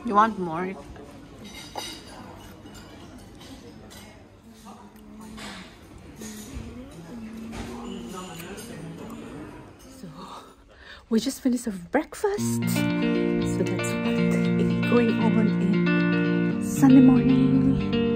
You want more? So, we just finished our breakfast. So that's what is going on in Sunday morning.